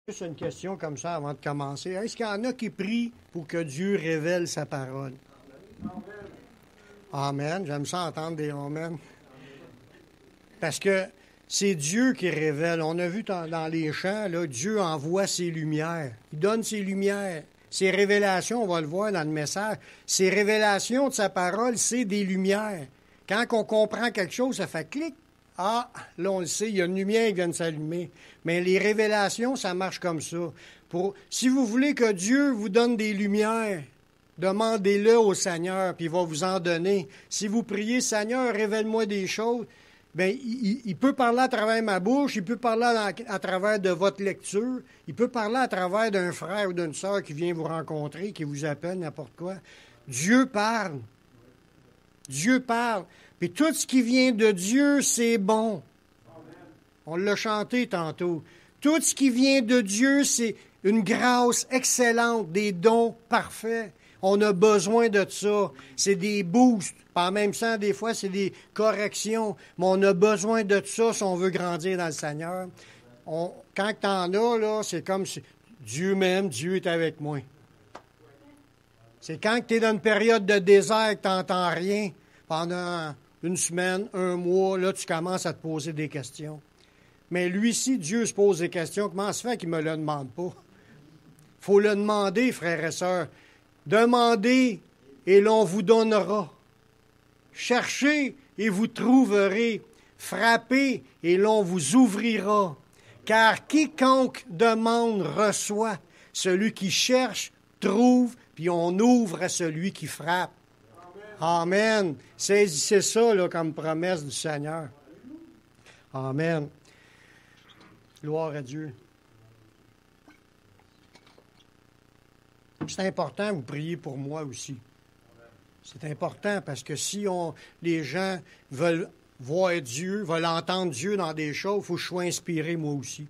Juste une question comme ça avant de commencer. Est-ce qu'il y en a qui prient pour que Dieu révèle sa parole? Amen. J'aime ça entendre des amen. Parce que c'est Dieu qui révèle. On a vu dans les chants, là, Dieu envoie ses lumières. Il donne ses lumières. Ses révélations, on va le voir dans le message, ses révélations de sa parole, c'est des lumières. Quand on comprend quelque chose, ça fait clic. Ah, là, on le sait, il y a une lumière qui vient de s'allumer. Mais les révélations, ça marche comme ça. Si vous voulez que Dieu vous donne des lumières, demandez-le au Seigneur, puis il va vous en donner. Si vous priez, Seigneur, révèle-moi des choses, bien, il peut parler à travers ma bouche, il peut parler à travers de votre lecture, il peut parler à travers d'un frère ou d'une sœur qui vient vous rencontrer, qui vous appelle, n'importe quoi. Dieu parle. Dieu parle. Puis tout ce qui vient de Dieu, c'est bon. On l'a chanté tantôt. Tout ce qui vient de Dieu, c'est une grâce excellente, des dons parfaits. On a besoin de ça. C'est des boosts. En même temps, des fois, c'est des corrections. Mais on a besoin de ça si on veut grandir dans le Seigneur. Quand tu en as, là, c'est comme si Dieu m'aime, Dieu est avec moi. C'est quand tu es dans une période de désert que tu n'entends rien pendant une semaine, un mois, là, tu commences à te poser des questions. Mais lui, si Dieu se pose des questions, comment se fait qu'il ne me le demande pas? Il faut le demander, frères et sœurs. Demandez et l'on vous donnera. Cherchez et vous trouverez. Frappez et l'on vous ouvrira. Car quiconque demande reçoit. Celui qui cherche trouve, puis on ouvre à celui qui frappe. Amen. Saisissez ça là, comme promesse du Seigneur. Amen. Gloire à Dieu. C'est important que vous priez pour moi aussi. C'est important parce que si les gens veulent voir Dieu, veulent entendre Dieu dans des choses, il faut que je sois inspiré moi aussi.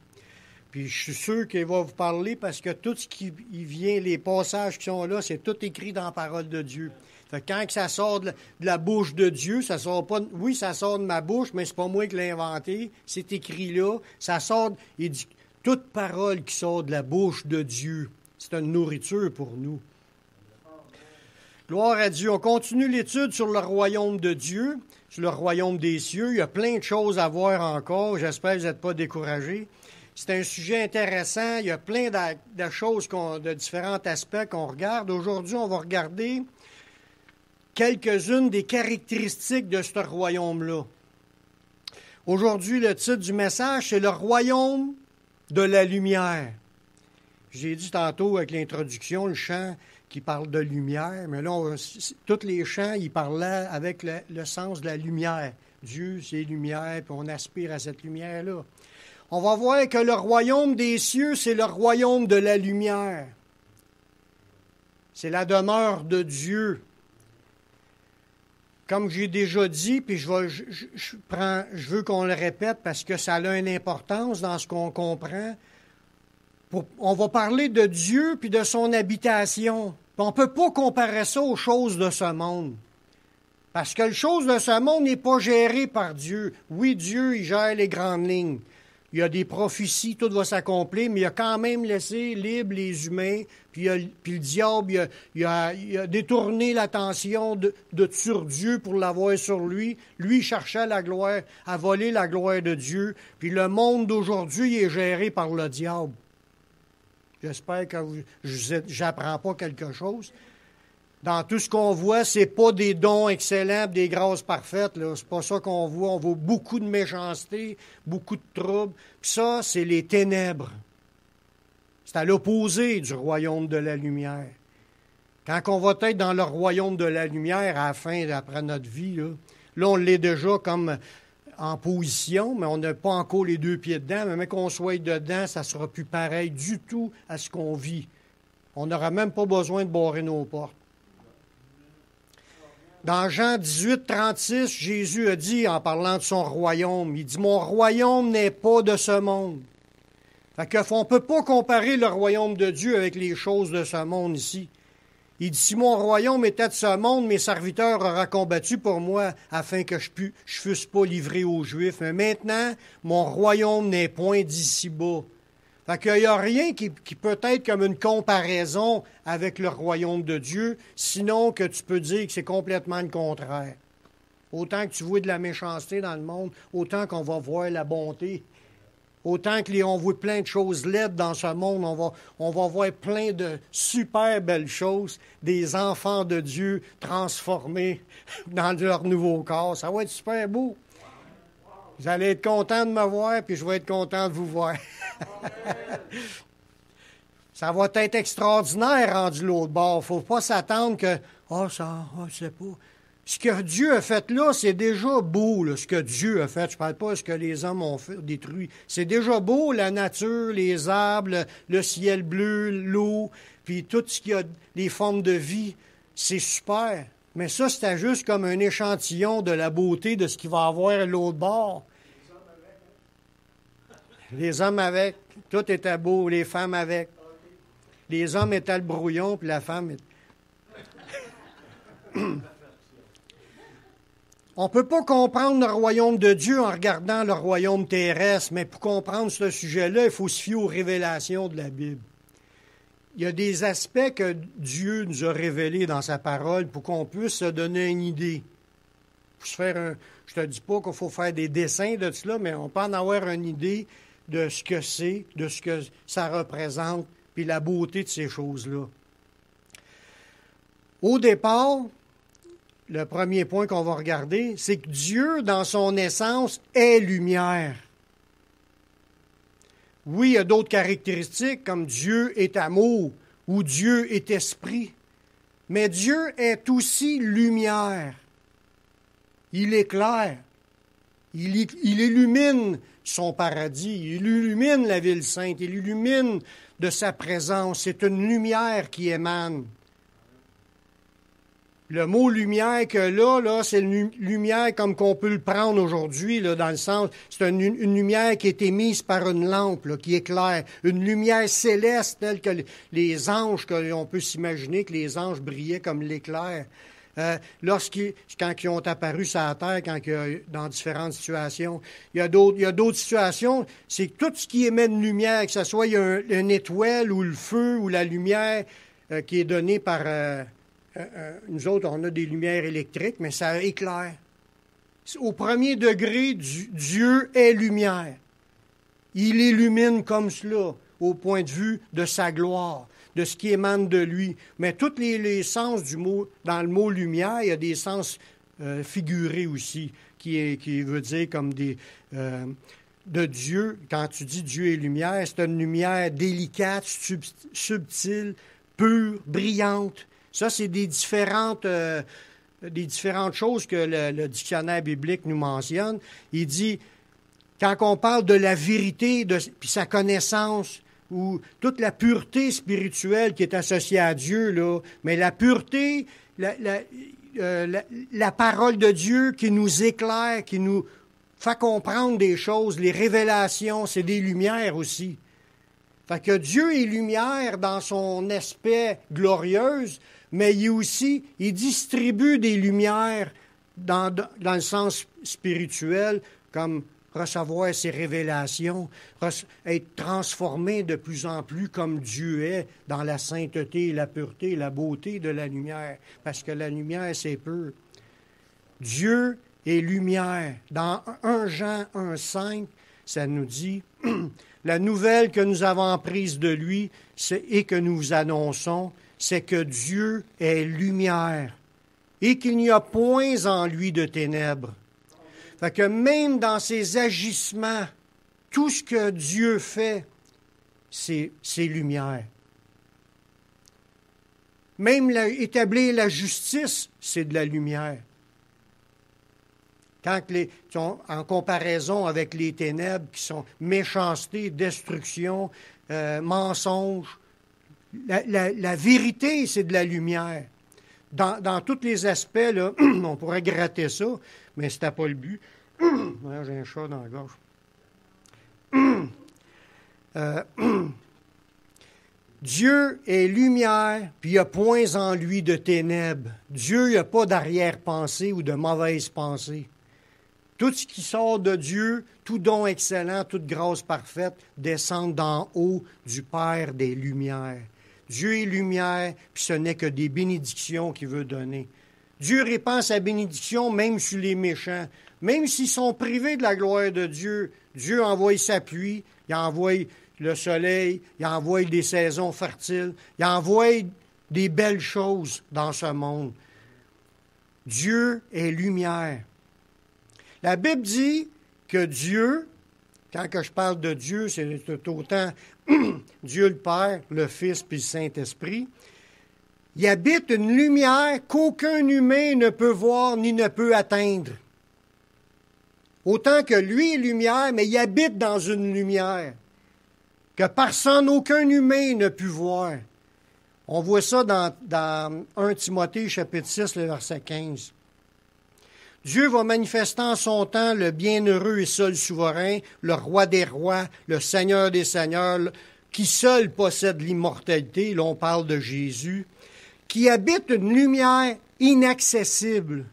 Puis je suis sûr qu'il va vous parler parce que tout ce qui vient, les passages qui sont là, c'est tout écrit dans la parole de Dieu. Fait que quand ça sort de la bouche de Dieu, ça sort pas. Oui, ça sort de ma bouche, mais c'est pas moi qui l'ai inventé. C'est écrit là. Ça sort. Il dit toute parole qui sort de la bouche de Dieu, c'est une nourriture pour nous. Gloire à Dieu. On continue l'étude sur le royaume de Dieu, sur le royaume des cieux. Il y a plein de choses à voir encore. J'espère que vous n'êtes pas découragés. C'est un sujet intéressant. Il y a plein de choses, de différents aspects qu'on regarde. Aujourd'hui, on va regarder quelques-unes des caractéristiques de ce royaume-là. Aujourd'hui, le titre du message, c'est « Le royaume de la lumière ». J'ai dit tantôt avec l'introduction, le chant qui parle de lumière, mais là, tous les chants, ils parlaient avec le sens de la lumière. Dieu, c'est lumière, puis on aspire à cette lumière-là. On va voir que le royaume des cieux, c'est le royaume de la lumière. C'est la demeure de Dieu. Comme j'ai déjà dit, puis je veux qu'on le répète parce que ça a une importance dans ce qu'on comprend. On va parler de Dieu puis de son habitation. Puis on ne peut pas comparer ça aux choses de ce monde. Parce que les choses de ce monde n'est pas gérées par Dieu. Oui, Dieu, il gère les grandes lignes. Il y a des prophéties, tout va s'accomplir, mais il a quand même laissé libre les humains. Puis le diable, il a détourné l'attention sur Dieu pour l'avoir sur lui. Lui, il cherchait la gloire, à voler la gloire de Dieu. Puis le monde d'aujourd'hui est géré par le diable. J'espère que j'apprends pas quelque chose. Dans tout ce qu'on voit, c'est pas des dons excellents, des grâces parfaites. Là. C'est pas ça qu'on voit. On voit beaucoup de méchanceté, beaucoup de troubles. Puis ça, c'est les ténèbres. C'est à l'opposé du royaume de la lumière. Quand on va être dans le royaume de la lumière à la fin, après notre vie, là on l'est déjà comme en position, mais on n'a pas encore les deux pieds dedans. Mais même qu'on soit dedans, ça ne sera plus pareil du tout à ce qu'on vit. On n'aura même pas besoin de barrer nos portes. Dans Jean 18, 36, Jésus a dit, en parlant de son royaume, il dit « Mon royaume n'est pas de ce monde ». Fait qu'on ne peut pas comparer le royaume de Dieu avec les choses de ce monde ici. Il dit « Si mon royaume était de ce monde, mes serviteurs auraient combattu pour moi afin que je fusse pas livré aux Juifs. Mais maintenant, mon royaume n'est point d'ici-bas. » Fait qu'il n'y a rien qui peut être comme une comparaison avec le royaume de Dieu, sinon que tu peux dire que c'est complètement le contraire. Autant que tu vois de la méchanceté dans le monde, autant qu'on va voir la bonté. Autant qu'on voit plein de choses laides dans ce monde, on va voir plein de super belles choses, des enfants de Dieu transformés dans leur nouveau corps. Ça va être super beau. Vous allez être contents de me voir, puis je vais être content de vous voir. Ça va être extraordinaire rendu l'autre bord. Il ne faut pas s'attendre que je sais pas. Ce que Dieu a fait là, c'est déjà beau, là, ce que Dieu a fait. Je ne parle pas de ce que les hommes ont fait, détruit. C'est déjà beau, la nature, les arbres, le ciel bleu, l'eau, puis tout ce qu'il y a, les formes de vie. C'est super. Mais ça, c'était juste comme un échantillon de la beauté de ce qu'il va avoir à l'autre bord. Les hommes avec. Tout était beau, les femmes avec. Les hommes étaient le brouillon, puis la femme était... On ne peut pas comprendre le royaume de Dieu en regardant le royaume terrestre, mais pour comprendre ce sujet-là, il faut se fier aux révélations de la Bible. Il y a des aspects que Dieu nous a révélés dans sa parole pour qu'on puisse se donner une idée. Je ne te dis pas qu'il faut faire des dessins de cela, mais on peut en avoir une idée de ce que c'est, de ce que ça représente, puis la beauté de ces choses-là. Au départ, le premier point qu'on va regarder, c'est que Dieu, dans son essence, est lumière. Oui, il y a d'autres caractéristiques, comme Dieu est amour ou Dieu est esprit. Mais Dieu est aussi lumière. Il éclaire. Il illumine son paradis. Il illumine la ville sainte. Il illumine de sa présence. C'est une lumière qui émane. Le mot lumière que là, c'est une lumière comme qu'on peut le prendre aujourd'hui, là, dans le sens, c'est une lumière qui est émise par une lampe, là, qui éclaire. Une lumière céleste telle que les anges, qu'on peut s'imaginer que les anges brillaient comme l'éclair. Quand ils ont apparu sur la terre, dans différentes situations. Il y a d'autres situations, c'est que tout ce qui émet une lumière, que ce soit une étoile ou le feu ou la lumière qui est donnée par... nous autres, on a des lumières électriques, mais ça éclaire. Au premier degré, Dieu est lumière. Il illumine comme cela, au point de vue de sa gloire, de ce qui émane de lui. Mais tous les sens du mot, dans le mot lumière, il y a des sens figurés aussi, qui veut dire comme des... de Dieu, quand tu dis Dieu est lumière, c'est une lumière délicate, subtile, pure, brillante. Ça, c'est des différentes choses que le dictionnaire biblique nous mentionne. Il dit, quand on parle de la vérité, puis sa connaissance, ou toute la pureté spirituelle qui est associée à Dieu, là, mais la pureté, la parole de Dieu qui nous éclaire, qui nous fait comprendre des choses, les révélations, c'est des lumières aussi. Fait que Dieu est lumière dans son aspect glorieuse, mais il distribue des lumières dans le sens spirituel, comme recevoir ses révélations, être transformé de plus en plus comme Dieu est dans la sainteté, la pureté, la beauté de la lumière, parce que la lumière, c'est pur. Dieu est lumière. Dans 1 Jean 1,5, ça nous dit... La nouvelle que nous avons apprise de lui et que nous vous annonçons, c'est que Dieu est lumière et qu'il n'y a point en lui de ténèbres. Fait que même dans ses agissements, tout ce que Dieu fait, c'est lumière. Même établir la justice, c'est de la lumière. En comparaison avec les ténèbres qui sont méchanceté, destruction, mensonge, la vérité, c'est de la lumière. Dans tous les aspects, là, on pourrait gratter ça, mais ce n'était pas le but. J'ai un chat dans la gorge. Dieu est lumière, puis il n'y a point en lui de ténèbres. Dieu, il n'y a pas d'arrière-pensée ou de mauvaise pensée. Tout ce qui sort de Dieu, tout don excellent, toute grâce parfaite, descend d'en haut du Père des Lumières. Dieu est lumière, puis ce n'est que des bénédictions qu'il veut donner. Dieu répand sa bénédiction même sur les méchants. Même s'ils sont privés de la gloire de Dieu, Dieu envoie sa pluie, il envoie le soleil, il envoie des saisons fertiles, il envoie des belles choses dans ce monde. Dieu est lumière. La Bible dit que Dieu, quand que je parle de Dieu, c'est autant Dieu le Père, le Fils puis le Saint-Esprit, il habite une lumière qu'aucun humain ne peut voir ni ne peut atteindre. Autant que lui est lumière, mais il habite dans une lumière que personne, aucun humain ne peut voir. On voit ça dans 1 Timothée, chapitre 6, le verset 15. Dieu va manifester en son temps le bienheureux et seul souverain, le roi des rois, le seigneur des seigneurs, qui seul possède l'immortalité, là on parle de Jésus, qui habite une lumière inaccessible.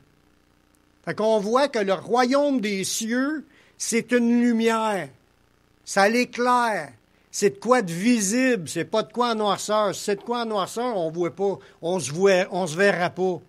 Fait qu'on voit que le royaume des cieux, c'est une lumière. Ça l'éclaire. C'est de quoi de visible, c'est pas de quoi en noirceur. Si c'est de quoi en noirceur, on voit pas, on se verra pas.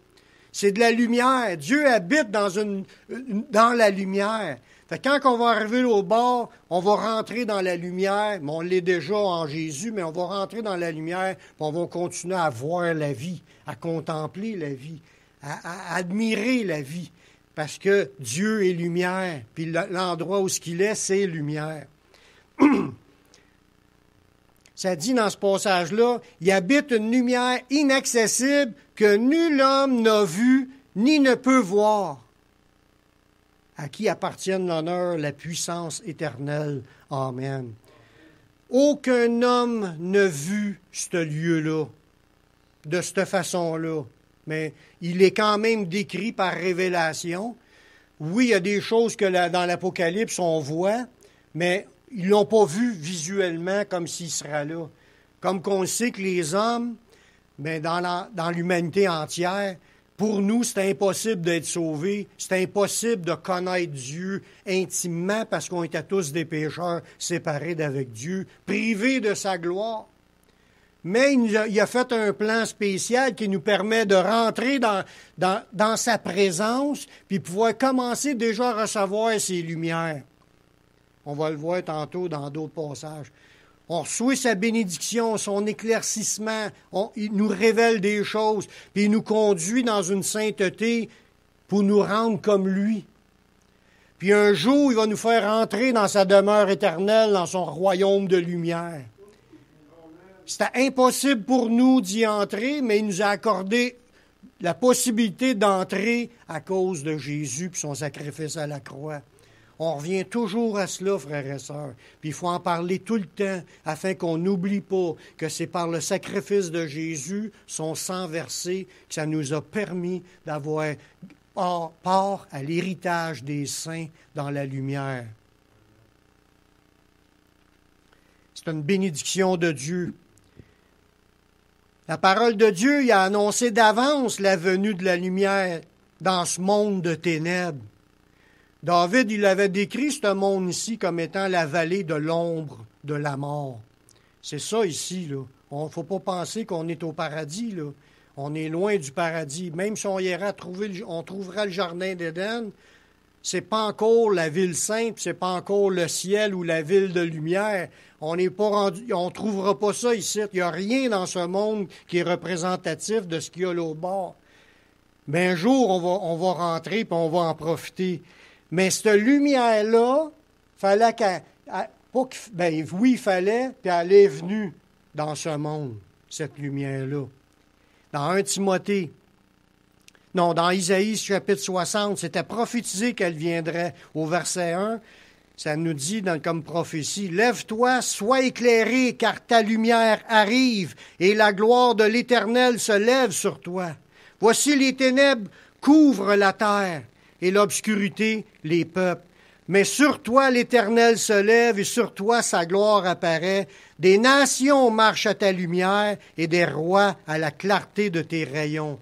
C'est de la lumière. Dieu habite dans la lumière. Fait que quand on va arriver au bord, on va rentrer dans la lumière, mais on l'est déjà en Jésus, mais on va rentrer dans la lumière, puis on va continuer à voir la vie, à contempler la vie, à admirer la vie, parce que Dieu est lumière, puis l'endroit où ce qu'il est, c'est lumière. Ça dit dans ce passage-là, il habite une lumière inaccessible que nul homme n'a vue ni ne peut voir, à qui appartiennent l'honneur, la puissance éternelle. Amen. Aucun homme n'a vu ce lieu-là, de cette façon-là, mais il est quand même décrit par révélation. Oui, il y a des choses que dans l'Apocalypse, on voit, mais ils ne l'ont pas vu visuellement comme s'il serait là. Comme qu'on sait que les hommes, ben dans l'humanité entière, pour nous, c'est impossible d'être sauvés. C'est impossible de connaître Dieu intimement parce qu'on était tous des pécheurs séparés d'avec Dieu, privés de sa gloire. Mais il a fait un plan spécial qui nous permet de rentrer dans sa présence puis pouvoir commencer déjà à recevoir ses lumières. On va le voir tantôt dans d'autres passages. On reçoit sa bénédiction, son éclaircissement. Il nous révèle des choses, puis il nous conduit dans une sainteté pour nous rendre comme lui. Puis un jour, il va nous faire entrer dans sa demeure éternelle, dans son royaume de lumière. C'était impossible pour nous d'y entrer, mais il nous a accordé la possibilité d'entrer à cause de Jésus et son sacrifice à la croix. On revient toujours à cela, frères et sœurs. Puis il faut en parler tout le temps afin qu'on n'oublie pas que c'est par le sacrifice de Jésus, son sang versé, que ça nous a permis d'avoir part à l'héritage des saints dans la lumière. C'est une bénédiction de Dieu. La parole de Dieu il a annoncé d'avance la venue de la lumière dans ce monde de ténèbres. David, il avait décrit ce monde ici comme étant la vallée de l'ombre de la mort. C'est ça ici, là. On ne faut pas penser qu'on est au paradis, là. On est loin du paradis. Même si on ira on trouvera le jardin d'Éden, c'est pas encore la ville sainte, c'est pas encore le ciel ou la ville de lumière. On n'est pas rendu, on trouvera pas ça ici. Il n'y a rien dans ce monde qui est représentatif de ce qu'il y a là au bord. Mais un jour, on va rentrer et on va en profiter. Mais cette lumière-là, fallait il fallait, puis elle est venue dans ce monde, cette lumière-là. Dans 1 Timothée, dans Isaïe, chapitre 60, c'était prophétisé qu'elle viendrait. Au verset 1, ça nous dit comme prophétie, « Lève-toi, sois éclairé, car ta lumière arrive, et la gloire de l'Éternel se lève sur toi. Voici les ténèbres couvrent la terre, et l'obscurité les peuples. Mais sur toi l'Éternel se lève, et sur toi sa gloire apparaît. Des nations marchent à ta lumière, et des rois à la clarté de tes rayons. »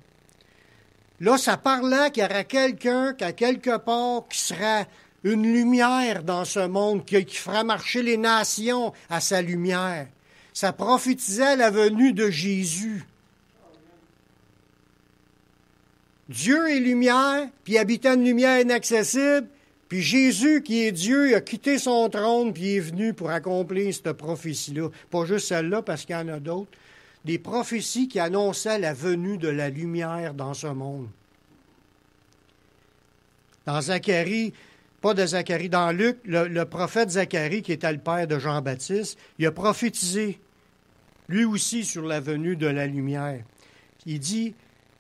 Là, ça parlait qu'il y aurait quelqu'un qu'à quelque part qui sera une lumière dans ce monde, qui fera marcher les nations à sa lumière. Ça prophétisait la venue de Jésus. Dieu est lumière, puis il habitait une lumière inaccessible, puis Jésus, qui est Dieu, il a quitté son trône, puis il est venu pour accomplir cette prophétie-là. Pas juste celle-là, parce qu'il y en a d'autres. Des prophéties qui annonçaient la venue de la lumière dans ce monde. Dans Zacharie, pas de Zacharie, dans Luc, le prophète Zacharie, qui était le père de Jean-Baptiste, il a prophétisé, lui aussi, sur la venue de la lumière. Il dit,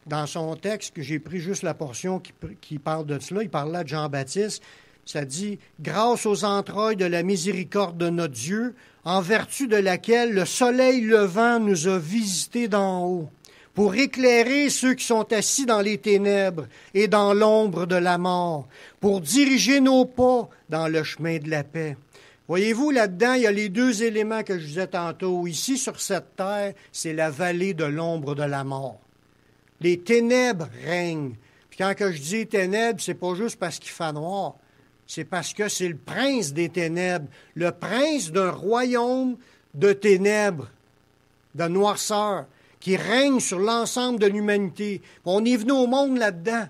dans son texte, que j'ai pris juste la portion qui parle de cela, il parlait de Jean-Baptiste, ça dit « Grâce aux entrailles de la miséricorde de notre Dieu, en vertu de laquelle le soleil levant nous a visités d'en haut, pour éclairer ceux qui sont assis dans les ténèbres et dans l'ombre de la mort, pour diriger nos pas dans le chemin de la paix. » Voyez-vous, là-dedans, il y a les deux éléments que je disais tantôt. Ici, sur cette terre, c'est la vallée de l'ombre de la mort. Les ténèbres règnent. Puis quand que je dis ténèbres, c'est pas juste parce qu'il fait noir. C'est parce que c'est le prince des ténèbres, le prince d'un royaume de ténèbres, de noirceur, qui règne sur l'ensemble de l'humanité. On est venu au monde là-dedans.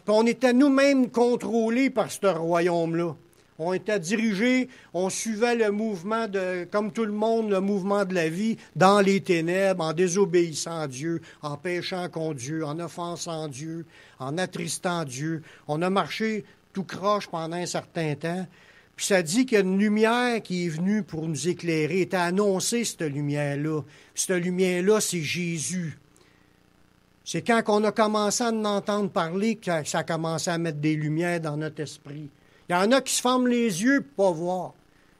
On était nous-mêmes contrôlés par ce royaume-là. On était dirigés, on suivait le mouvement comme tout le monde, le mouvement de la vie, dans les ténèbres, en désobéissant à Dieu, en péchant contre Dieu, en offensant Dieu, en attristant Dieu. On a marché tout croche pendant un certain temps. Puis ça dit qu'il y a une lumière qui est venue pour nous éclairer. Elle a annoncé cette lumière-là. Puis cette lumière-là, c'est Jésus. C'est quand on a commencé à en entendre parler que ça a commencé à mettre des lumières dans notre esprit. Il y en a qui se ferment les yeux pour ne pas voir.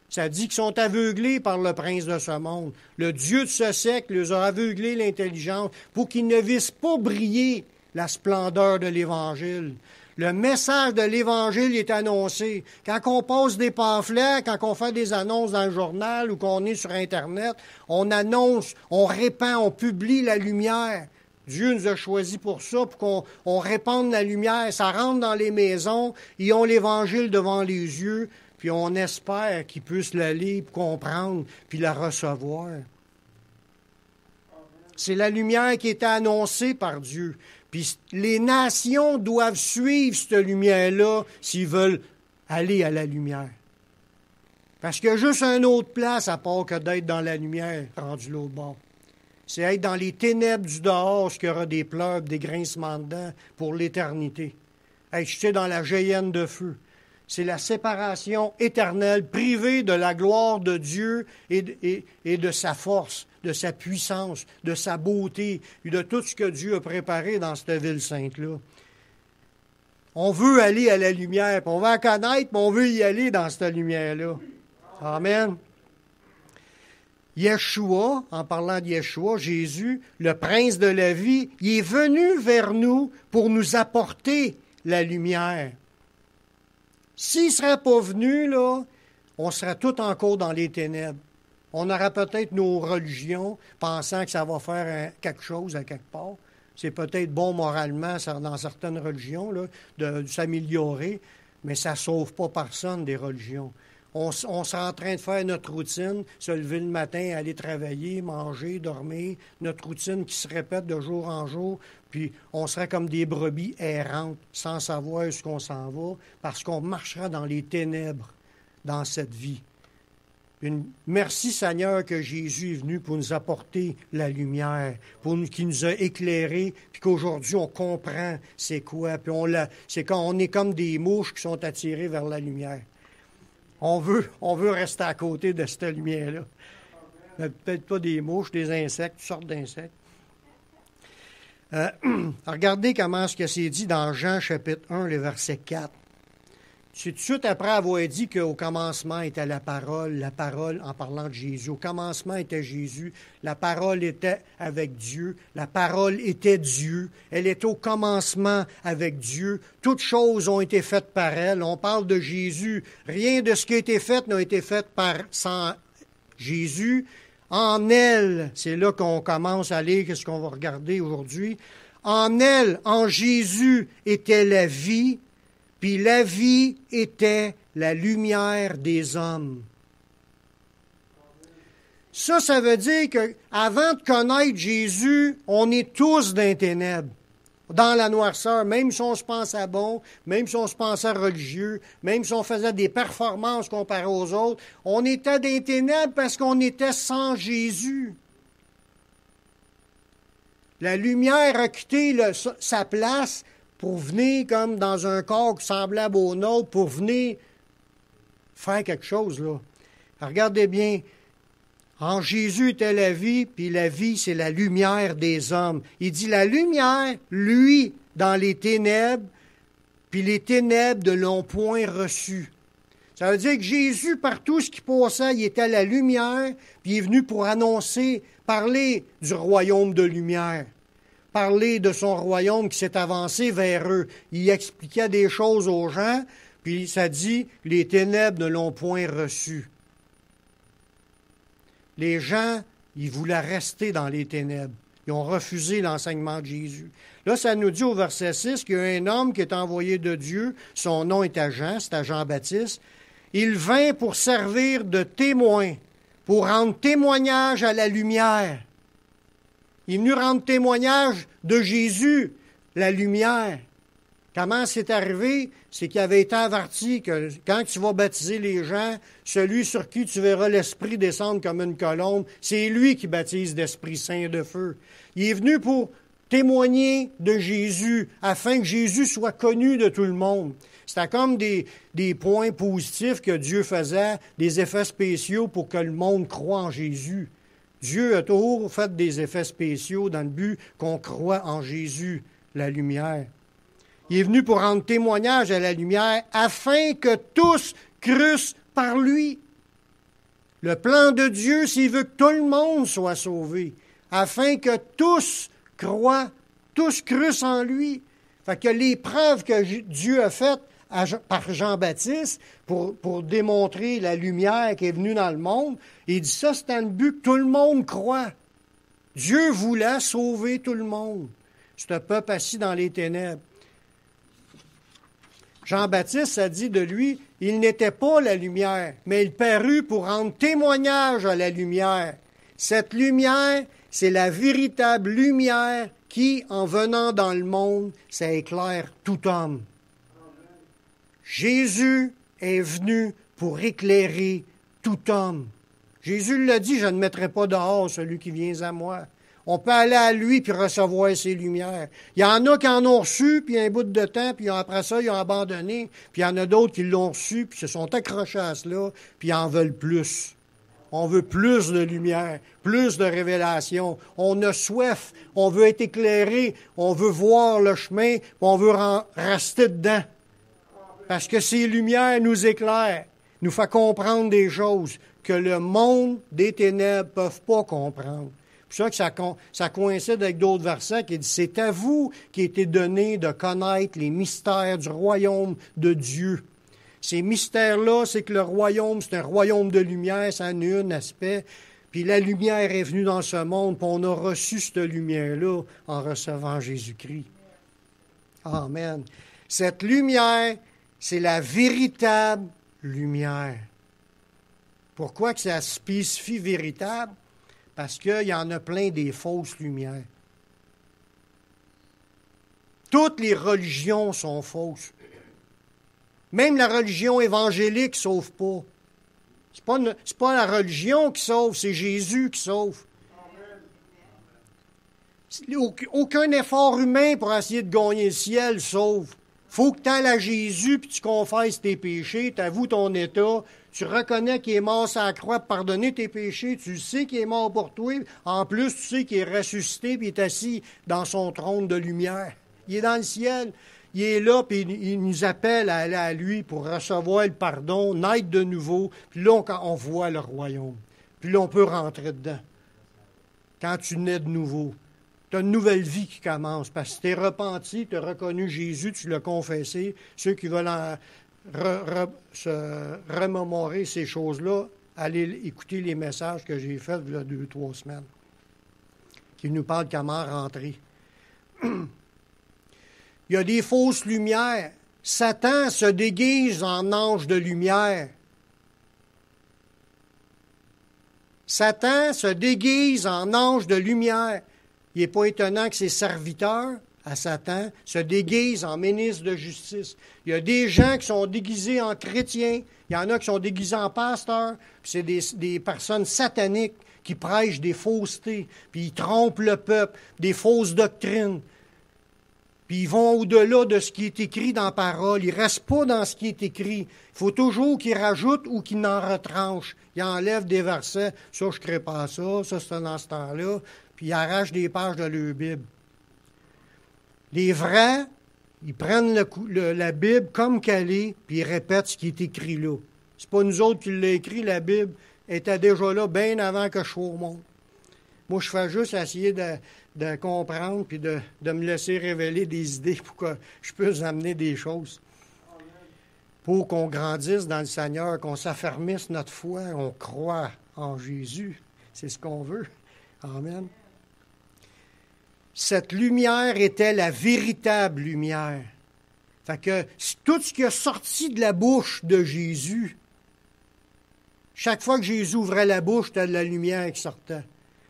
Ça dit qu'ils sont aveuglés par le prince de ce monde. Le Dieu de ce siècle les a aveuglés l'intelligence pour qu'ils ne vissent pas briller la splendeur de l'Évangile. Le message de l'Évangile est annoncé. Quand on pose des pamphlets, quand on fait des annonces dans le journal ou qu'on est sur Internet, on annonce, on répand, on publie la lumière. Dieu nous a choisis pour ça, pour qu'on répande la lumière. Ça rentre dans les maisons, ils ont l'Évangile devant les yeux, puis on espère qu'ils puissent la lire, comprendre, puis la recevoir. C'est la lumière qui était annoncée par Dieu. Puis les nations doivent suivre cette lumière-là s'ils veulent aller à la lumière. Parce qu'il y a juste une autre place à part que d'être dans la lumière, rendu l'autre bord. C'est être dans les ténèbres du dehors, ce qu'il y aura des pleurs, des grincements de dents pour l'éternité. Être jeté dans la géhenne de feu. C'est la séparation éternelle, privée de la gloire de Dieu et de sa force, de sa puissance, de sa beauté et de tout ce que Dieu a préparé dans cette ville sainte-là. On veut aller à la lumière, puis on va la connaître, mais on veut y aller dans cette lumière-là. Amen. Yeshua, en parlant de Yeshua, Jésus, le prince de la vie, il est venu vers nous pour nous apporter la lumière. S'il ne serait pas venu, là, on serait tout encore dans les ténèbres. On aurait peut-être nos religions, pensant que ça va faire quelque chose à quelque part. C'est peut-être bon moralement dans certaines religions là, de s'améliorer, mais ça ne sauve pas personne des religions. On serait en train de faire notre routine, se lever le matin, aller travailler, manger, dormir, notre routine qui se répète de jour en jour, puis on serait comme des brebis errantes, sans savoir où est-ce qu'on s'en va, parce qu'on marchera dans les ténèbres dans cette vie. Merci Seigneur que Jésus est venu pour nous apporter la lumière, qui nous a éclairés, puis qu'aujourd'hui on comprend c'est quoi, puis c'est quand on est comme des mouches qui sont attirées vers la lumière. On veut rester à côté de cette lumière-là. Peut-être pas des mouches, des insectes, toutes sortes d'insectes. Regardez comment ce que c'est dit dans Jean chapitre 1, le verset 4. C'est tout de suite après avoir dit qu'au commencement était la parole en parlant de Jésus. Au commencement était Jésus, la parole était avec Dieu, la parole était Dieu, elle était au commencement avec Dieu. Toutes choses ont été faites par elle. On parle de Jésus. Rien de ce qui a été fait n'a été fait sans Jésus. En elle, c'est là qu'on commence à lire ce qu'on va regarder aujourd'hui. En elle, en Jésus, était la vie, puis la vie était la lumière des hommes. Ça veut dire qu'avant de connaître Jésus, on est tous dans les ténèbres, dans la noirceur, même si on se pensait bon, même si on se pensait religieux, même si on faisait des performances comparées aux autres, on était dans les ténèbres parce qu'on était sans Jésus. La lumière a quitté sa place pour venir comme dans un corps semblable au nôtre, pour venir faire quelque chose, là. Regardez bien, en Jésus était la vie, puis la vie, c'est la lumière des hommes. Il dit, la lumière, lui, dans les ténèbres, puis les ténèbres ne l'ont point reçu. Ça veut dire que Jésus, partout ce qui passait, il était la lumière, puis il est venu pour annoncer, parler du royaume de lumière, parler de son royaume qui s'est avancé vers eux. Il expliquait des choses aux gens, puis ça dit, les ténèbres ne l'ont point reçu. Les gens, ils voulaient rester dans les ténèbres. Ils ont refusé l'enseignement de Jésus. Là, ça nous dit au verset 6 qu'il y a un homme qui est envoyé de Dieu. Son nom est Jean, c'est Jean-Baptiste. Il vint pour servir de témoin, pour rendre témoignage à la lumière. Il est venu rendre témoignage de Jésus, la lumière. Comment c'est arrivé? C'est qu'il avait été averti que quand tu vas baptiser les gens, celui sur qui tu verras l'Esprit descendre comme une colombe, c'est lui qui baptise d'Esprit Saint et de feu. Il est venu pour témoigner de Jésus, afin que Jésus soit connu de tout le monde. C'était comme des points positifs que Dieu faisait, des effets spéciaux pour que le monde croie en Jésus. Dieu a toujours fait des effets spéciaux dans le but qu'on croit en Jésus, la lumière. Il est venu pour rendre témoignage à la lumière afin que tous crussent par lui. Le plan de Dieu, c'est qu'il veut que tout le monde soit sauvé, afin que tous croient, tous crussent en lui. Fait que les preuves que Dieu a faites par Jean-Baptiste pour démontrer la lumière qui est venue dans le monde, il dit ça, c'est dans le but que tout le monde croit. Dieu voulait sauver tout le monde. C'est un peuple assis dans les ténèbres. Jean-Baptiste a dit de lui, il n'était pas la lumière, mais il parut pour rendre témoignage à la lumière. Cette lumière, c'est la véritable lumière qui, en venant dans le monde, ça éclaire tout homme. Jésus est venu pour éclairer tout homme. Jésus l'a dit, je ne mettrai pas dehors celui qui vient à moi. On peut aller à lui puis recevoir ses lumières. Il y en a qui en ont reçu, puis un bout de temps, puis après ça, ils ont abandonné. Puis il y en a d'autres qui l'ont reçu, puis se sont accrochés à cela, puis ils en veulent plus. On veut plus de lumière, plus de révélation. On a soif, on veut être éclairé, on veut voir le chemin, puis on veut rester dedans. Parce que ces lumières nous éclairent, nous font comprendre des choses que le monde des ténèbres ne peuvent pas comprendre. C'est pour ça que ça coïncide avec d'autres versets qui disent « C'est à vous qui a été donné de connaître les mystères du royaume de Dieu. » Ces mystères-là, c'est que le royaume, c'est un royaume de lumière, ça a un aspect. Puis la lumière est venue dans ce monde, puis on a reçu cette lumière-là en recevant Jésus-Christ. Amen. Cette lumière, c'est la véritable lumière. Pourquoi que ça spécifie véritable? Parce qu'il y en a plein des fausses lumières. Toutes les religions sont fausses. Même la religion évangélique ne sauve pas. C'est pas la religion qui sauve, c'est Jésus qui sauve. Aucun effort humain pour essayer de gagner le ciel sauve. Il faut que tu ailles à Jésus puis tu confesses tes péchés, tu avoues ton état, tu reconnais qu'il est mort sur la croix pour pardonner tes péchés, tu sais qu'il est mort pour toi, en plus tu sais qu'il est ressuscité puis il est assis dans son trône de lumière. Il est dans le ciel, il est là puis il nous appelle à aller à lui pour recevoir le pardon, naître de nouveau, puis là on voit le royaume, puis là on peut rentrer dedans. Quand tu nais de nouveau. Tu as une nouvelle vie qui commence, parce que tu es repenti, tu as reconnu Jésus, tu l'as confessé. Ceux qui veulent se remémorer ces choses-là, allez écouter les messages que j'ai faits il y a 2-3 semaines, qui nous parlent comment rentrer. Il y a des fausses lumières. Satan se déguise en ange de lumière. Satan se déguise en ange de lumière. Il n'est pas étonnant que ses serviteurs, à Satan, se déguisent en ministres de justice. Il y a des gens qui sont déguisés en chrétiens, il y en a qui sont déguisés en pasteurs, puis c'est des personnes sataniques qui prêchent des faussetés, puis ils trompent le peuple, des fausses doctrines. Puis ils vont au-delà de ce qui est écrit dans la parole. Ils ne restent pas dans ce qui est écrit. Il faut toujours qu'ils rajoutent ou qu'ils en retranchent. Ils enlèvent des versets. Ça, je ne crée pas ça. Ça, c'est dans ce temps-là. Puis ils arrachent des pages de leur Bible. Les vrais, ils prennent la Bible comme qu'elle est, puis ils répètent ce qui est écrit là. C'est pas nous autres qui l'avons écrit, la Bible était déjà là bien avant que je sois au monde. Moi, je fais juste essayer de comprendre puis de me laisser révéler des idées pour que je puisse amener des choses. Pour qu'on grandisse dans le Seigneur, qu'on s'affermisse notre foi, on croit en Jésus. C'est ce qu'on veut. Amen. Cette lumière était la véritable lumière. Fait que tout ce qui a sorti de la bouche de Jésus, chaque fois que Jésus ouvrait la bouche, c'était de la lumière qui sortait.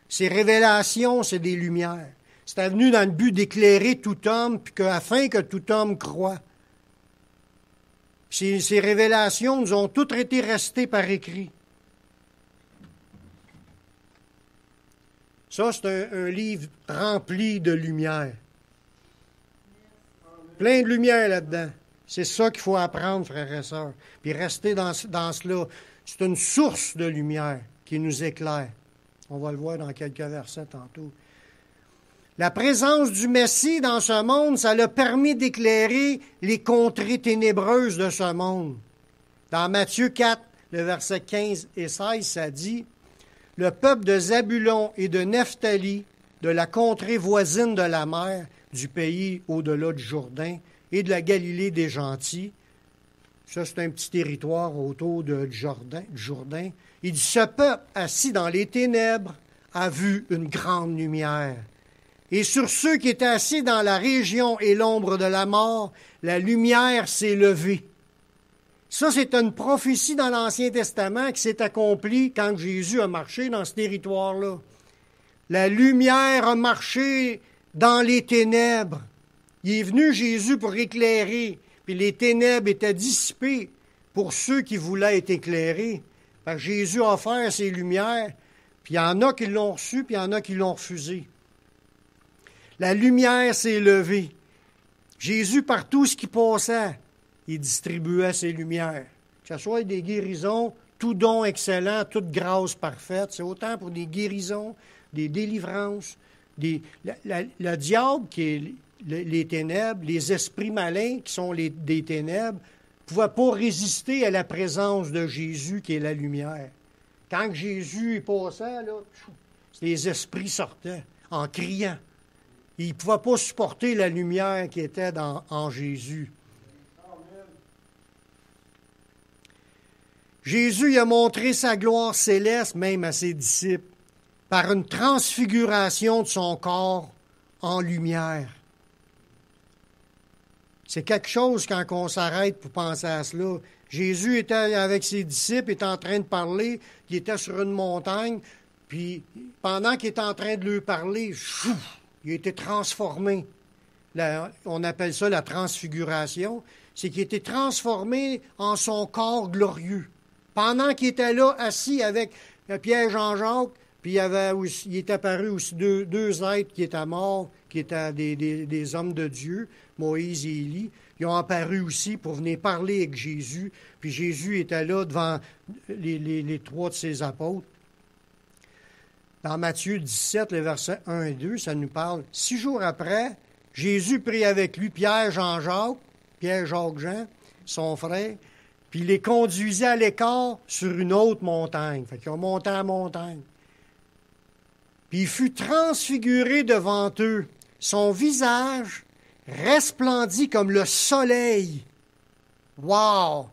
Ces révélations, c'est des lumières. C'était venu dans le but d'éclairer tout homme, puis afin que tout homme croie. Ces révélations nous ont toutes été restées par écrit. Ça, c'est un livre rempli de lumière. Plein de lumière là-dedans. C'est ça qu'il faut apprendre, frères et sœurs. Puis rester dans cela. C'est une source de lumière qui nous éclaire. On va le voir dans quelques versets tantôt. La présence du Messie dans ce monde, ça l'a permis d'éclairer les contrées ténébreuses de ce monde. Dans Matthieu 4, le verset 15 et 16, ça dit « Le peuple de Zabulon et de Nephtali, de la contrée voisine de la mer, du pays au-delà du Jourdain et de la Galilée des Gentils. » Ça, c'est un petit territoire autour du Jourdain. Il dit, ce peuple assis dans les ténèbres a vu une grande lumière. Et sur ceux qui étaient assis dans la région et l'ombre de la mort, la lumière s'est levée. Ça, c'est une prophétie dans l'Ancien Testament qui s'est accomplie quand Jésus a marché dans ce territoire-là. La lumière a marché dans les ténèbres. Il est venu Jésus pour éclairer, puis les ténèbres étaient dissipées pour ceux qui voulaient être éclairés. Parce que Jésus a offert ses lumières, puis il y en a qui l'ont reçu, puis il y en a qui l'ont refusé. La lumière s'est levée. Jésus, par tout ce qui passait, il distribuait ses lumières. Que ce soit des guérisons, tout don excellent, toute grâce parfaite. C'est autant pour des guérisons, des délivrances, le diable qui est les ténèbres, les esprits malins qui sont des ténèbres, ne pouvaient pas résister à la présence de Jésus qui est la lumière. Quand Jésus passait, là, les esprits sortaient en criant. Ils ne pouvaient pas supporter la lumière qui était en Jésus. Jésus a montré sa gloire céleste même à ses disciples par une transfiguration de son corps en lumière. C'est quelque chose quand on s'arrête pour penser à cela. Jésus était avec ses disciples, était en train de parler, il était sur une montagne, puis pendant qu'il était en train de leur parler, il a été transformé. On appelle ça la transfiguration. C'est qu'il a été transformé en son corps glorieux. Pendant qu'il était là, assis avec Pierre Jean-Jacques, puis il est apparu aussi deux êtres qui étaient morts, qui étaient des hommes de Dieu, Moïse et Élie. Ils ont apparu aussi pour venir parler avec Jésus. Puis Jésus était là devant les trois de ses apôtres. Dans Matthieu 17, les versets 1 et 2, ça nous parle. 6 jours après, Jésus prit avec lui Pierre, Jacques, Jean, son frère, puis il les conduisait à l'écart sur une haute montagne. Fait qu'ils ont monté à la montagne. Puis il fut transfiguré devant eux. Son visage resplendit comme le soleil. Wow!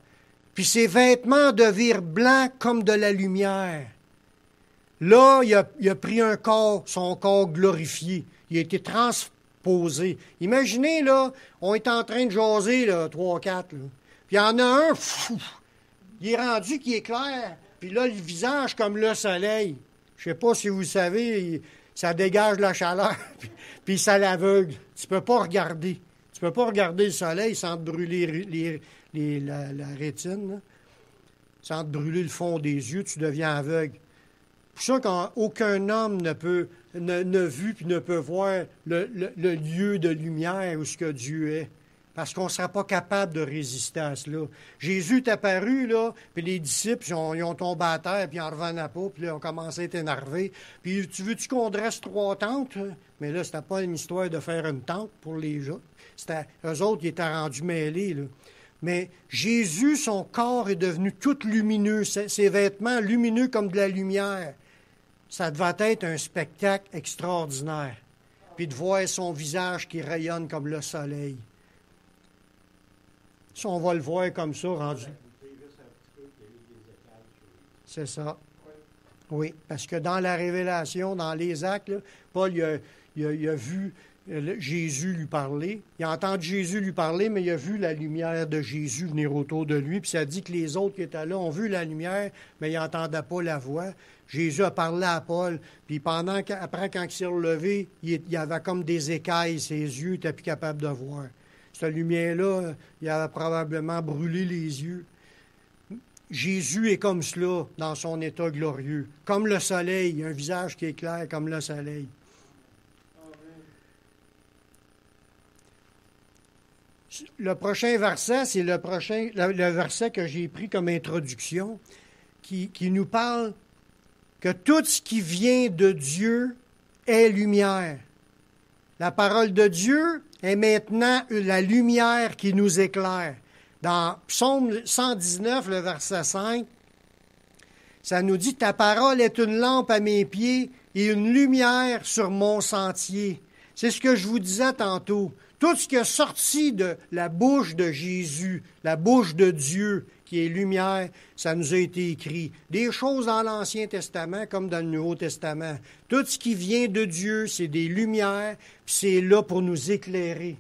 Puis ses vêtements devirent blancs comme de la lumière. Là, il a pris son corps glorifié. Il a été posé. Imaginez, là, on est en train de jaser, là, 3-4, là. Puis il y en a un, il est rendu qui est clair. Puis là, le visage comme le soleil. Je sais pas si vous savez, ça dégage la chaleur, puis ça l'aveugle. Tu peux pas regarder. Tu peux pas regarder le soleil sans te brûler la rétine, là. Sans te brûler le fond des yeux, tu deviens aveugle. C'est pour ça qu'aucun homme ne vu puis ne peut voir le lieu de lumière où ce que Dieu est. Parce qu'on ne sera pas capable de résister à cela. Jésus est apparu, là, puis les disciples, ils ont tombé à terre, puis ils n'en revenaient pas, puis là, ils ont commencé à être énervés. Puis, tu veux-tu qu'on dresse 3 tentes? Mais là, c'était pas une histoire de faire une tente pour les gens. C'était eux autres qui étaient rendus mêlés, là. Mais Jésus, son corps est devenu tout lumineux, ses vêtements lumineux comme de la lumière. Ça devait être un spectacle extraordinaire. Puis de voir son visage qui rayonne comme le soleil. Si on va le voir comme ça, rendu. C'est ça. Oui, parce que dans la Révélation, dans les Actes, là, Paul il a vu Jésus lui parler. Il a entendu Jésus lui parler, mais il a vu la lumière de Jésus venir autour de lui. Puis ça dit que les autres qui étaient là ont vu la lumière, mais ils n'entendaient pas la voix. Jésus a parlé à Paul. Puis après, quand il s'est relevé, il avait comme des écailles, ses yeux, il n'était plus capable de voir. Cette lumière-là, il avait probablement brûlé les yeux. Jésus est comme cela, dans son état glorieux. Comme le soleil, un visage qui est clair comme le soleil. Le prochain verset, c'est le verset que j'ai pris comme introduction, qui nous parle que tout ce qui vient de Dieu est lumière. La parole de Dieu est maintenant la lumière qui nous éclaire. Dans Psaume 119, le verset 5, ça nous dit « Ta parole est une lampe à mes pieds et une lumière sur mon sentier. » C'est ce que je vous disais tantôt. Tout ce qui est sorti de la bouche de Jésus, la bouche de Dieu, qui est lumière, ça nous a été écrit. Des choses dans l'Ancien Testament comme dans le Nouveau Testament. Tout ce qui vient de Dieu, c'est des lumières, puis c'est là pour nous éclairer.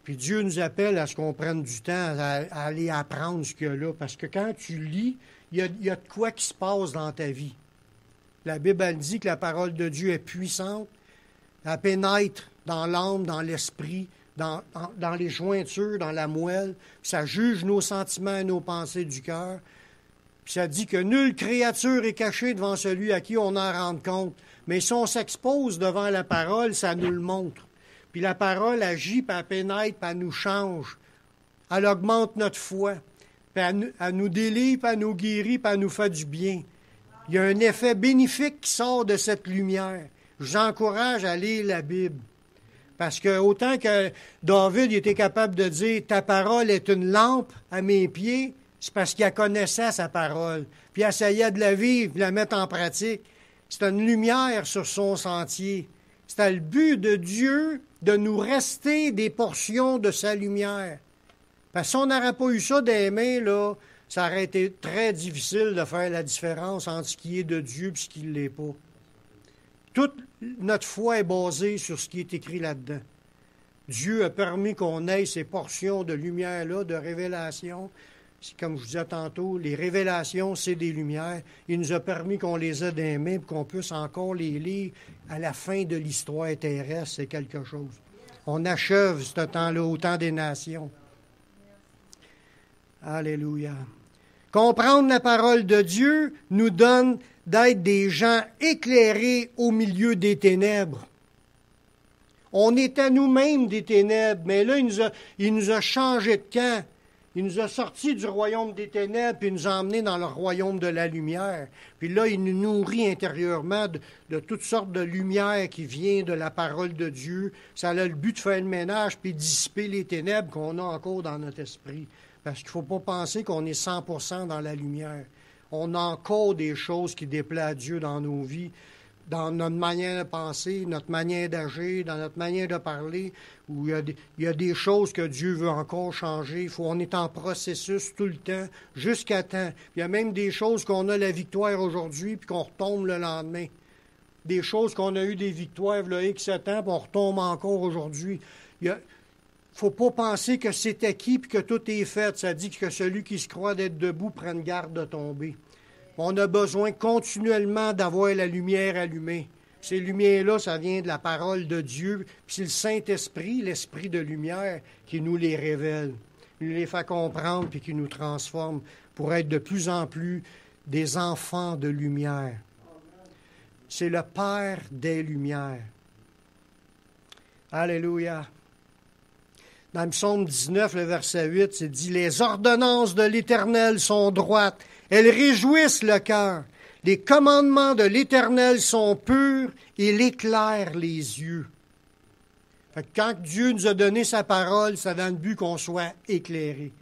Puis Dieu nous appelle à ce qu'on prenne du temps à aller apprendre ce qu'il y a là. Parce que quand tu lis, il y a de quoi qui se passe dans ta vie. La Bible, elle dit que la parole de Dieu est puissante. Elle pénètre dans l'âme, dans l'esprit, dans les jointures, dans la moelle. Puis ça juge nos sentiments et nos pensées du cœur. Puis ça dit que nulle créature est cachée devant celui à qui on en rend compte. Mais si on s'expose devant la parole, ça nous le montre. Puis la parole agit, puis elle pénètre, puis elle nous change. Elle augmente notre foi. Puis elle nous délivre, puis elle nous guérit, puis elle nous fait du bien. Il y a un effet bénéfique qui sort de cette lumière. Je vous encourage à lire la Bible. Parce que autant que David était capable de dire « Ta parole est une lampe à mes pieds », c'est parce qu'il connaissait sa parole. Puis il essayait de la vivre, de la mettre en pratique. C'était une lumière sur son sentier. C'était le but de Dieu de nous rester des portions de sa lumière. Parce que si on n'aurait pas eu ça des mains, là, ça aurait été très difficile de faire la différence entre ce qui est de Dieu et ce qui ne l'est pas. Toute notre foi est basée sur ce qui est écrit là-dedans. Dieu a permis qu'on ait ces portions de lumière-là, de révélation. C'est comme je vous disais tantôt, les révélations, c'est des lumières. Il nous a permis qu'on les ait dans les mains et qu'on puisse encore les lire à la fin de l'histoire terrestre. C'est quelque chose. On achève ce temps-là au temps des nations. Alléluia. Comprendre la parole de Dieu nous donne d'être des gens éclairés au milieu des ténèbres. On était nous-mêmes des ténèbres, mais là, il nous a changé de camp. Il nous a sortis du royaume des ténèbres, puis il nous a emmenés dans le royaume de la lumière. Puis là, il nous nourrit intérieurement de toutes sortes de lumière qui vient de la parole de Dieu. Ça a le but de faire le ménage, puis dissiper les ténèbres qu'on a encore dans notre esprit. Parce qu'il ne faut pas penser qu'on est 100% dans la lumière. On a encore des choses qui déplaisent à Dieu dans nos vies, dans notre manière de penser, notre manière d'agir, dans notre manière de parler, où il y a des choses que Dieu veut encore changer. On est en processus tout le temps, jusqu'à temps. Il y a même des choses qu'on a la victoire aujourd'hui, puis qu'on retombe le lendemain. des choses qu'on a eu des victoires, il y a X temps, puis on retombe encore aujourd'hui. Il ne faut pas penser que c'est acquis et que tout est fait. Ça dit que celui qui se croit d'être debout prenne garde de tomber. On a besoin continuellement d'avoir la lumière allumée. Ces lumières-là, ça vient de la parole de Dieu. Puis c'est le Saint-Esprit, l'Esprit de lumière, qui nous les révèle. Il nous les fait comprendre puis qui nous transforme pour être de plus en plus des enfants de lumière. C'est le Père des lumières. Alléluia. Dans le psaume 19, le verset 8, c'est dit « Les ordonnances de l'Éternel sont droites, elles réjouissent le cœur. Les commandements de l'Éternel sont purs, il éclaire les yeux. » Fait que quand Dieu nous a donné sa parole, c'est dans le but qu'on soit éclairé.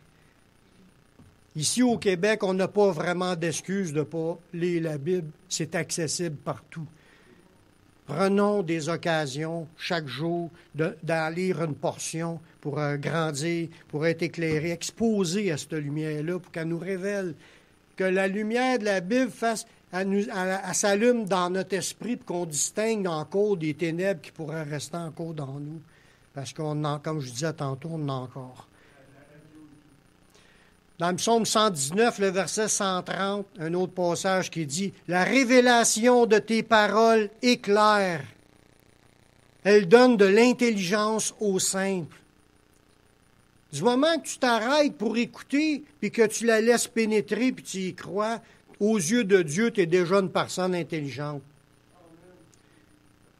Ici au Québec, on n'a pas vraiment d'excuse de ne pas lire la Bible. C'est accessible partout. Prenons des occasions chaque jour d'en lire une portion pour grandir, pour être éclairé, exposé à cette lumière-là, pour qu'elle nous révèle, que la lumière de la Bible elle s'allume dans notre esprit, pour qu'on distingue encore des ténèbres qui pourraient rester encore dans nous. Parce qu'on en, comme je disais tantôt, on en a encore. Dans le psaume 119, le verset 130, un autre passage qui dit « La révélation de tes paroles éclaire. Elle donne de l'intelligence aux simples. » Du moment que tu t'arrêtes pour écouter, puis que tu la laisses pénétrer, puis tu y crois, aux yeux de Dieu, tu es déjà une personne intelligente.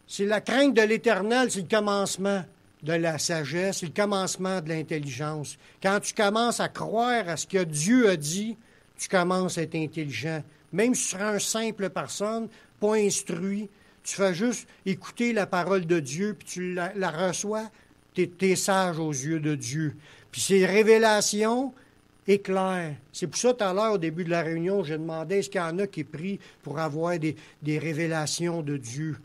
C'est la crainte de l'Éternel, c'est le commencement de la sagesse, c'est le commencement de l'intelligence. Quand tu commences à croire à ce que Dieu a dit, tu commences à être intelligent. Même si tu seras une simple personne, pas instruit, tu fais juste écouter la parole de Dieu, puis tu la reçois, tu es sage aux yeux de Dieu. Puis ces révélations éclairent. C'est pour ça, tout à l'heure, au début de la réunion, j'ai demandé est-ce qu'il y en a qui prient pour avoir des révélations de Dieu.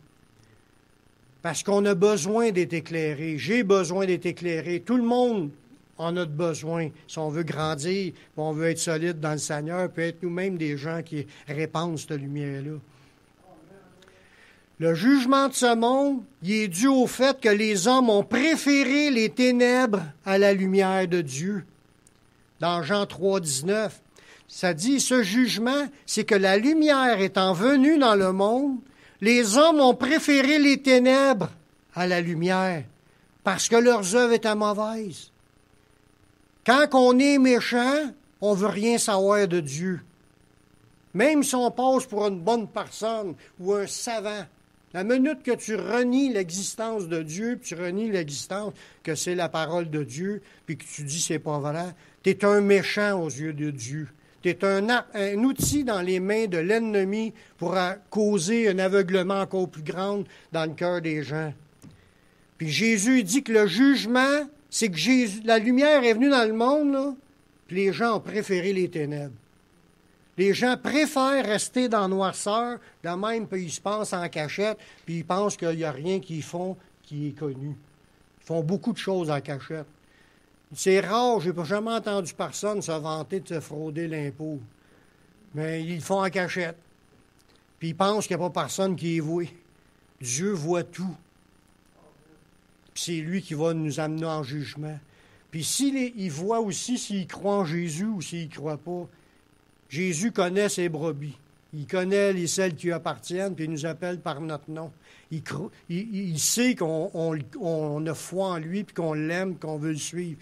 Parce qu'on a besoin d'être éclairé. J'ai besoin d'être éclairé. Tout le monde en a besoin. Si on veut grandir, on veut être solide dans le Seigneur, peut être nous-mêmes des gens qui répandent cette lumière-là. Le jugement de ce monde, il est dû au fait que les hommes ont préféré les ténèbres à la lumière de Dieu. Dans Jean 3, 19, ça dit, ce jugement, c'est que la lumière étant venue dans le monde, les hommes ont préféré les ténèbres à la lumière, parce que leurs œuvres étaient mauvaises. Quand on est méchant, on ne veut rien savoir de Dieu. Même si on passe pour une bonne personne ou un savant, la minute que tu renies l'existence de Dieu, puis tu renies l'existence que c'est la parole de Dieu, puis que tu dis c'est pas vrai, tu es un méchant aux yeux de Dieu. Tu es un outil dans les mains de l'ennemi pour causer un aveuglement encore plus grand dans le cœur des gens. Puis Jésus dit que le jugement, c'est que la lumière est venue dans le monde, là, puis les gens ont préféré les ténèbres. Les gens préfèrent rester dans la noirceur, de même, puis ils se pensent en cachette, puis ils pensent qu'il n'y a rien qu'ils font qui est connu. Ils font beaucoup de choses en cachette. C'est rare, je n'ai jamais entendu personne se vanter de se frauder l'impôt. Mais ils le font en cachette. Puis ils pensent qu'il n'y a pas personne qui est voué. Dieu voit tout. Puis c'est lui qui va nous amener en jugement. Puis il voit aussi s'il croit en Jésus ou s'il ne croit pas. Jésus connaît ses brebis. Il connaît celles qui lui appartiennent, puis il nous appelle par notre nom. Il sait qu'on a foi en lui, puis qu'on l'aime, qu'on veut le suivre.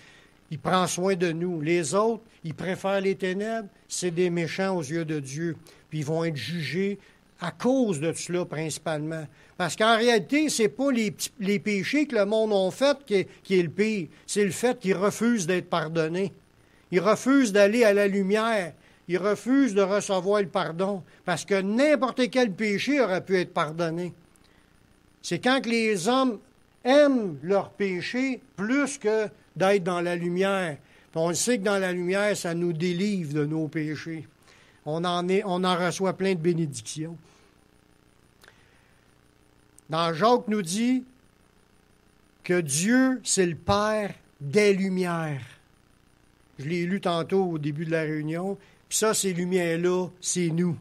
Il prend soin de nous. Les autres, ils préfèrent les ténèbres. C'est des méchants aux yeux de Dieu. Puis ils vont être jugés à cause de cela, principalement. Parce qu'en réalité, ce n'est pas les péchés que le monde a fait qui est le pire. C'est le fait qu'ils refusent d'être pardonnés. Ils refusent d'aller à la lumière. Ils refusent de recevoir le pardon. Parce que n'importe quel péché aurait pu être pardonné. C'est quand que les hommes aiment leur péché plus que d'être dans la lumière. Puis on sait que dans la lumière, ça nous délivre de nos péchés. On en reçoit plein de bénédictions. Dans Jacques nous dit que Dieu, c'est le Père des lumières. Je l'ai lu tantôt au début de la réunion. Puis ça, ces lumières-là, c'est nous.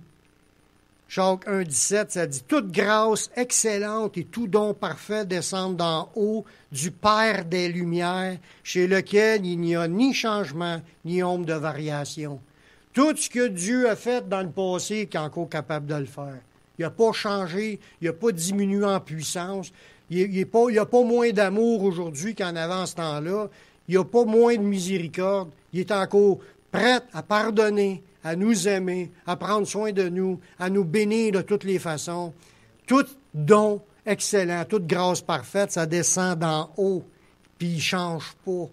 Jacques 1, 17, ça dit « Toute grâce excellente et tout don parfait descendent d'en haut du Père des Lumières, chez lequel il n'y a ni changement, ni ombre de variation. » Tout ce que Dieu a fait dans le passé, il est encore capable de le faire. Il n'a pas changé, il n'a pas diminué en puissance, il n'y a pas moins d'amour aujourd'hui qu'en avant ce temps-là, il n'y a pas moins de miséricorde, il est encore prêt à pardonner, à nous aimer, à prendre soin de nous, à nous bénir de toutes les façons. Tout don excellent, toute grâce parfaite, ça descend d'en haut, puis il ne change pas.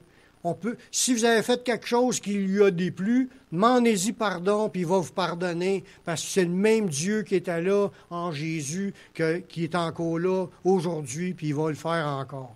Si vous avez fait quelque chose qui lui a déplu, demandez-y pardon, puis il va vous pardonner, parce que c'est le même Dieu qui était là en Jésus, qui est encore là aujourd'hui, puis il va le faire encore.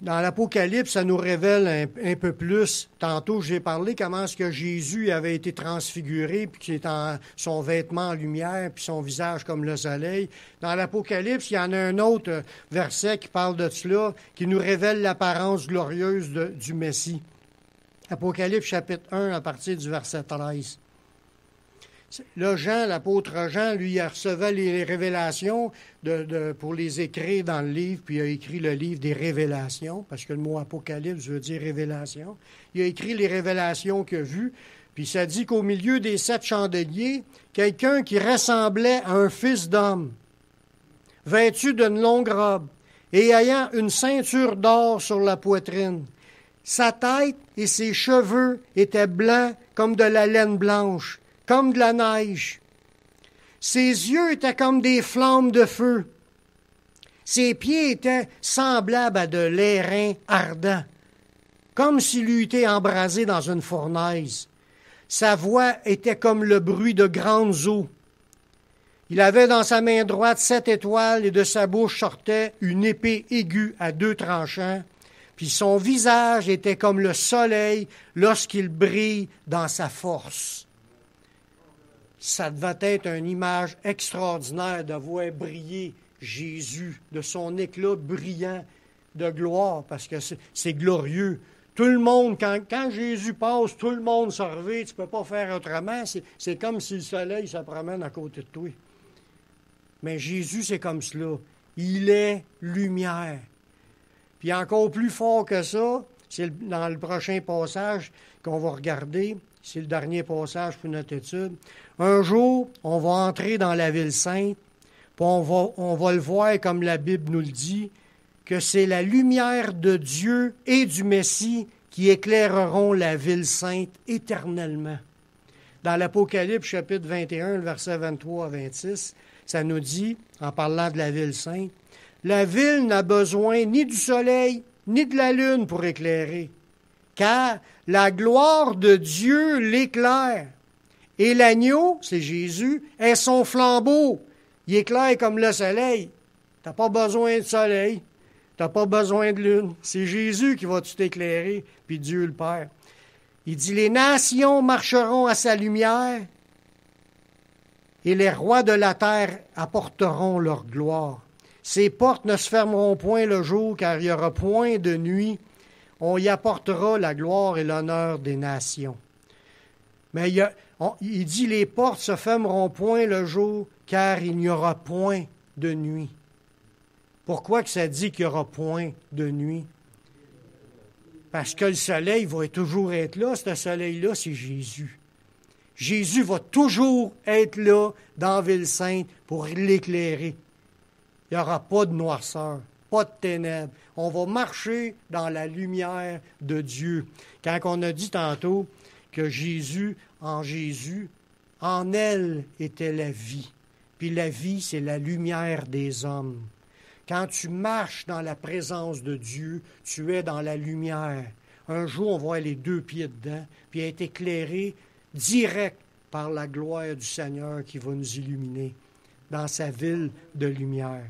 Dans l'Apocalypse, ça nous révèle un peu plus. Tantôt, j'ai parlé comment est-ce que Jésus avait été transfiguré, puis qu'il est son vêtement en lumière, puis son visage comme le soleil. Dans l'Apocalypse, il y en a un autre verset qui parle de cela, qui nous révèle l'apparence glorieuse du Messie. Apocalypse chapitre 1, à partir du verset 13. Là, l'apôtre Jean, lui, il recevait les révélations pour les écrire dans le livre, puis il a écrit le livre des révélations, parce que le mot apocalypse veut dire révélation. Il a écrit les révélations qu'il a vues, puis ça dit qu'au milieu des 7 chandeliers, quelqu'un qui ressemblait à un fils d'homme, vêtu d'une longue robe, et ayant une ceinture d'or sur la poitrine. Sa tête et ses cheveux étaient blancs comme de la laine blanche, comme de la neige. Ses yeux étaient comme des flammes de feu. Ses pieds étaient semblables à de l'airain ardent, comme s'il eût été embrasé dans une fournaise. Sa voix était comme le bruit de grandes eaux. Il avait dans sa main droite 7 étoiles et de sa bouche sortait une épée aiguë à 2 tranchants. Puis son visage était comme le soleil lorsqu'il brille dans sa force. Ça devait être une image extraordinaire de voir briller Jésus, de son éclat brillant de gloire, parce que c'est glorieux. Tout le monde, quand Jésus passe, tout le monde se revêt, tu ne peux pas faire autrement. C'est comme si le soleil se promène à côté de toi. Mais Jésus, c'est comme cela. Il est lumière. Puis encore plus fort que ça, c'est dans le prochain passage qu'on va regarder. C'est le dernier passage pour notre étude. Un jour, on va entrer dans la ville sainte, puis on va le voir comme la Bible nous le dit, que c'est la lumière de Dieu et du Messie qui éclaireront la ville sainte éternellement. Dans l'Apocalypse, chapitre 21, le verset 23 à 26, ça nous dit, en parlant de la ville sainte, « La ville n'a besoin ni du soleil, ni de la lune pour éclairer, car la gloire de Dieu l'éclaire. Et l'agneau, c'est Jésus, est son flambeau. Il éclaire comme le soleil. Tu n'as pas besoin de soleil, tu n'as pas besoin de lune. C'est Jésus qui va tout éclairer, puis Dieu le Père. Il dit, les nations marcheront à sa lumière, et les rois de la terre apporteront leur gloire. Ses portes ne se fermeront point le jour, car il n'y aura point de nuit. On y apportera la gloire et l'honneur des nations. Mais il dit, les portes se fermeront point le jour, car il n'y aura point de nuit. Pourquoi que ça dit qu'il n'y aura point de nuit? Parce que le soleil va toujours être là. Ce soleil-là, c'est Jésus. Jésus va toujours être là dans Ville-Sainte pour l'éclairer. Il n'y aura pas de noirceur, pas de ténèbres. On va marcher dans la lumière de Dieu. Quand on a dit tantôt que Jésus, en elle était la vie. Puis la vie, c'est la lumière des hommes. Quand tu marches dans la présence de Dieu, tu es dans la lumière. Un jour, on va avoir les 2 pieds dedans, puis être éclairé direct par la gloire du Seigneur qui va nous illuminer dans sa ville de lumière.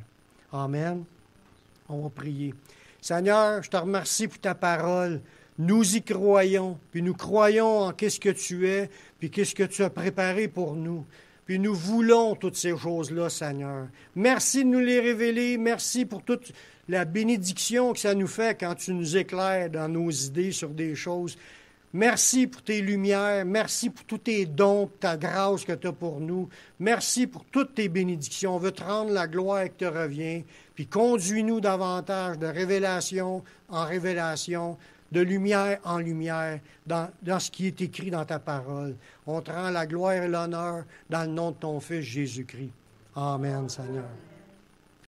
Amen. On va prier. Seigneur, je te remercie pour ta parole. Nous y croyons, puis nous croyons en qu'est-ce que tu es, puis qu'est-ce que tu as préparé pour nous. Puis nous voulons toutes ces choses-là, Seigneur. Merci de nous les révéler. Merci pour toute la bénédiction que ça nous fait quand tu nous éclaires dans nos idées sur des choses Merci pour tes lumières. Merci pour tous tes dons, ta grâce que tu as pour nous. Merci pour toutes tes bénédictions. On veut te rendre la gloire qui te revient. Puis conduis-nous davantage de révélation en révélation, de lumière en lumière, dans ce qui est écrit dans ta parole. On te rend la gloire et l'honneur dans le nom de ton Fils Jésus-Christ. Amen, Seigneur.